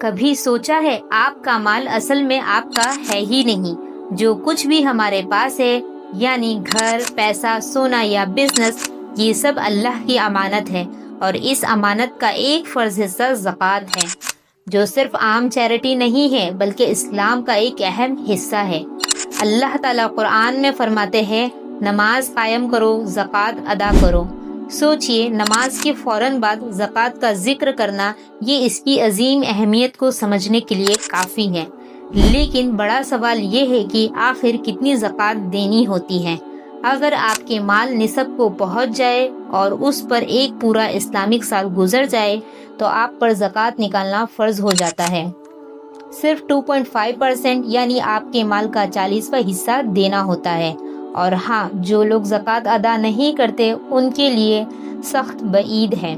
کبھی سوچا ہے آپ کا مال اصل میں آپ کا ہے ہی نہیں. جو کچھ بھی ہمارے پاس ہے یعنی گھر، پیسہ، سونا یا بزنس، یہ سب اللہ کی امانت ہے، اور اس امانت کا ایک فرض حصہ زکوٰۃ ہے، جو صرف عام چیریٹی نہیں ہے بلکہ اسلام کا ایک اہم حصہ ہے. اللہ تعالیٰ قرآن میں فرماتے ہیں، نماز قائم کرو، زکوٰۃ ادا کرو. سوچئے، نماز کے فوراً بعد زکوٰۃ کا ذکر کرنا، یہ اس کی عظیم اہمیت کو سمجھنے کے لیے کافی ہے. لیکن بڑا سوال یہ ہے کہ آخر کتنی زکوٰۃ دینی ہوتی ہے؟ اگر آپ کے مال نصاب کو پہنچ جائے اور اس پر ایک پورا اسلامک سال گزر جائے تو آپ پر زکوٰۃ نکالنا فرض ہو جاتا ہے. صرف 2.5% یعنی آپ کے مال کا 40واں حصہ دینا ہوتا ہے. اور ہاں، جو لوگ زکوٰۃ ادا نہیں کرتے ان کے لیے سخت وعید ہے.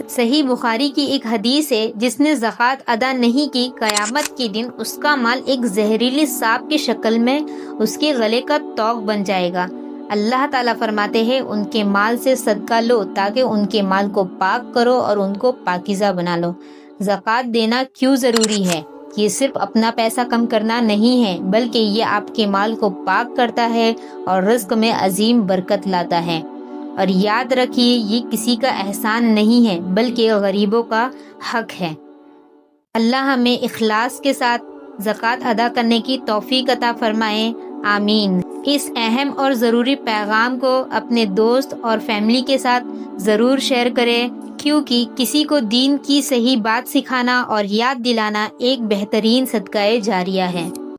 صحیح بخاری کی ایک حدیث ہے، جس نے زکوٰۃ ادا نہیں کی، قیامت کے دن اس کا مال ایک زہریلی سانپ کی شکل میں اس کے گلے کا طوق بن جائے گا. اللہ تعالیٰ فرماتے ہیں، ان کے مال سے صدقہ لو تاکہ ان کے مال کو پاک کرو اور ان کو پاکیزہ بنا لو. زکوٰۃ دینا کیوں ضروری ہے؟ یہ صرف اپنا پیسہ کم کرنا نہیں ہے، بلکہ یہ آپ کے مال کو پاک کرتا ہے اور رزق میں عظیم برکت لاتا ہے. اور یاد رکھیے، یہ کسی کا احسان نہیں ہے بلکہ غریبوں کا حق ہے. اللہ ہمیں اخلاص کے ساتھ زکوٰۃ ادا کرنے کی توفیق عطا فرمائے، آمین. اس اہم اور ضروری پیغام کو اپنے دوست اور فیملی کے ساتھ ضرور شیئر کریں، کیونکہ کسی کو دین کی صحیح بات سکھانا اور یاد دلانا ایک بہترین صدقہ جاریہ ہے.